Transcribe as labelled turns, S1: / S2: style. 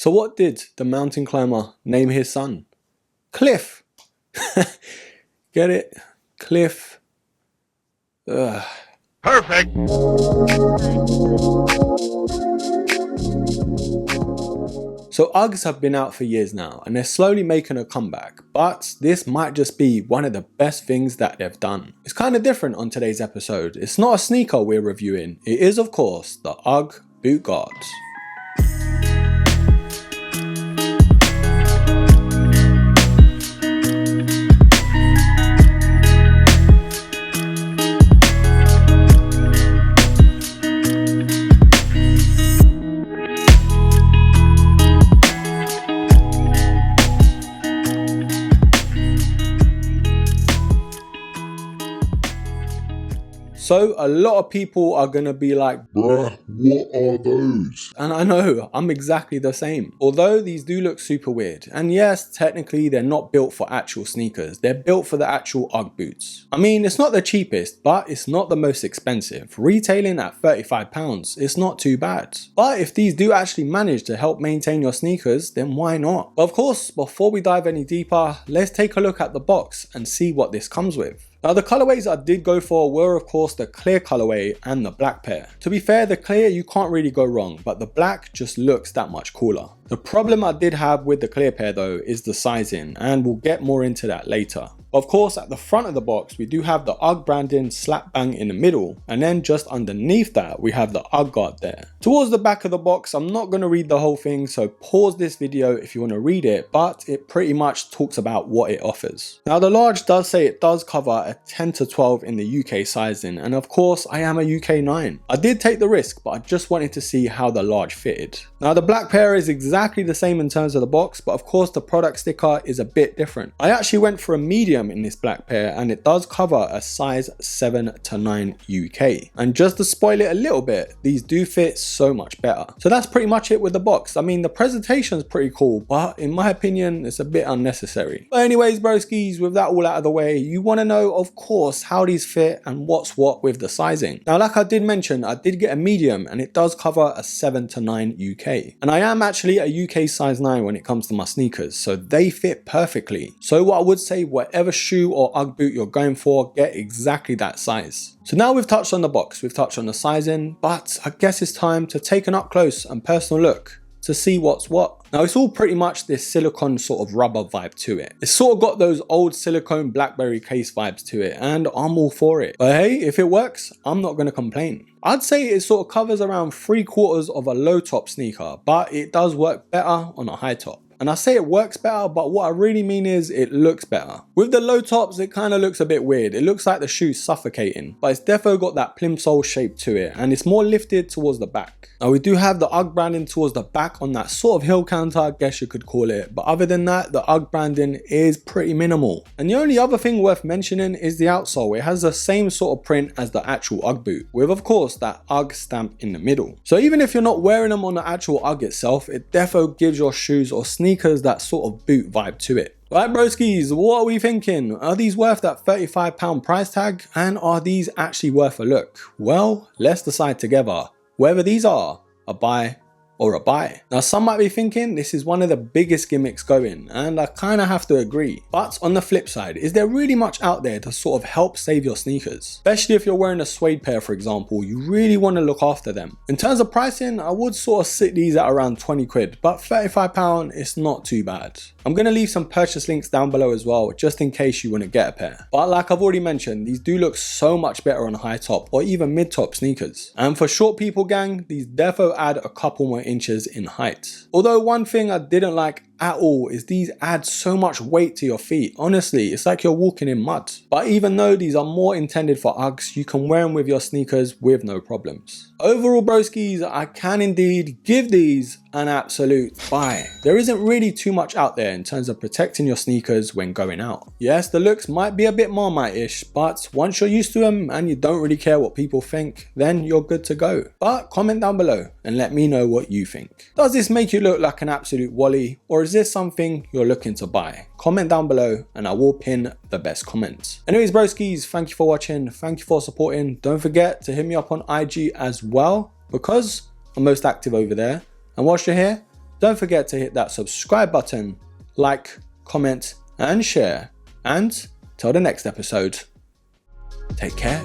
S1: So what did the mountain climber name his son? Cliff. Get it? Cliff. Ugh.
S2: Perfect.
S1: So Uggs have been out for years now and they're slowly making a comeback, but this might just be one of the best things that they've done. It's kind of different on today's episode. It's not a sneaker we're reviewing. It is of course the Ugg Boot Guard. So a lot of people are going to be like,
S2: Bruh, what are those?
S1: and I know, I'm exactly the same. Although these do look super weird, and yes, technically they're not built for actual sneakers, they're built for the actual Ugg boots. I mean, it's not the cheapest, but it's not the most expensive. Retailing at £35, it's not too bad. But if these do actually manage to help maintain your sneakers, then why not? But of course, before we dive any deeper, let's take a look at the box and see what this comes with. Now the colorways I did go for were of course the clear colorway and the black pair. To be fair, the clear you can't really go wrong, but the black just looks that much cooler. The problem I did have with the clear pair though is the sizing, and we'll get more into that later. Of course, at the front of the box, we do have the Ugg branding slap bang in the middle, and then just underneath that, we have the Ugg guard there. Towards the back of the box, I'm not going to read the whole thing, so pause this video if you want to read it, but it pretty much talks about what it offers. Now, the large does say it does cover a 10 to 12 in the UK sizing, and of course, I am a UK 9. I did take the risk, but I just wanted to see how the large fitted. Now, the black pair is exactly the same in terms of the box, but of course, the product sticker is a bit different. I actually went for a medium in this black pair, and it does cover a size 7 to 9 UK. And just to spoil it a little bit, these do fit so much better. So that's pretty much it with the box. I mean, the presentation is pretty cool, but in my opinion, it's a bit unnecessary. But anyways, broskies, with that all out of the way, you want to know, of course, how these fit and what's what with the sizing. Now, like I did mention, I did get a medium, and it does cover a 7 to 9 UK. And I am actually a UK size 9 when it comes to my sneakers, so they fit perfectly. So what I would say, whatever shoe or Ugg boot you're going for, get exactly that size. So now we've touched on the box, we've touched on the sizing, but I guess it's time to take an up close and personal look to see what's what. Now it's all pretty much this silicone sort of rubber vibe to it. It's sort of got those old silicone BlackBerry case vibes to it, and I'm all for it. But hey, if it works, I'm not going to complain. I'd say it sort of covers around 3/4 of a low top sneaker, but it does work better on a high top. And I say it works better, but what I really mean is it looks better. With the low tops, it kind of looks a bit weird. It looks like the shoe's suffocating, but it's defo got that plimsoll shape to it, and it's more lifted towards the back. Now we do have the Ugg branding towards the back on that sort of heel counter, I guess you could call it. But other than that, the Ugg branding is pretty minimal. And the only other thing worth mentioning is the outsole. It has the same sort of print as the actual Ugg boot, with of course that Ugg stamp in the middle. So even if you're not wearing them on the actual Ugg itself, it defo gives your shoes or sneakers that sort of boot vibe to it. Right, broskies, what are we thinking? Are these worth that £35 price tag? And are these actually worth a look? Well, let's decide together whether these are a buy or a buy. Now some might be thinking this is one of the biggest gimmicks going, and I kind of have to agree. But on the flip side, is there really much out there to sort of help save your sneakers? Especially if you're wearing a suede pair, for example, you really want to look after them. In terms of pricing, I would sort of sit these at around 20 quid, but £35 is not too bad. I'm going to leave some purchase links down below as well, just in case you want to get a pair. But like I've already mentioned, these do look so much better on high top or even mid top sneakers. And for short people gang, these defo add a couple more inches in height. Although one thing I didn't like at all is these add so much weight to your feet. Honestly, it's like you're walking in mud. But even though these are more intended for Uggs, you can wear them with your sneakers with no problems. Overall, broskies, I can indeed give these an absolute buy. There isn't really too much out there in terms of protecting your sneakers when going out. Yes, the looks might be a bit Marmite-ish, but once you're used to them and you don't really care what people think, then you're good to go. But comment down below and let me know what you think. Does this make you look like an absolute wally, or is this something you're looking to buy? Comment down below and I will pin the best comments. Anyways, broskies, thank you for watching. Thank you for supporting. Don't forget to hit me up on IG as well, because I'm most active over there. And whilst you're here, don't forget to hit that subscribe button, like, comment and share, and till the next episode, take care.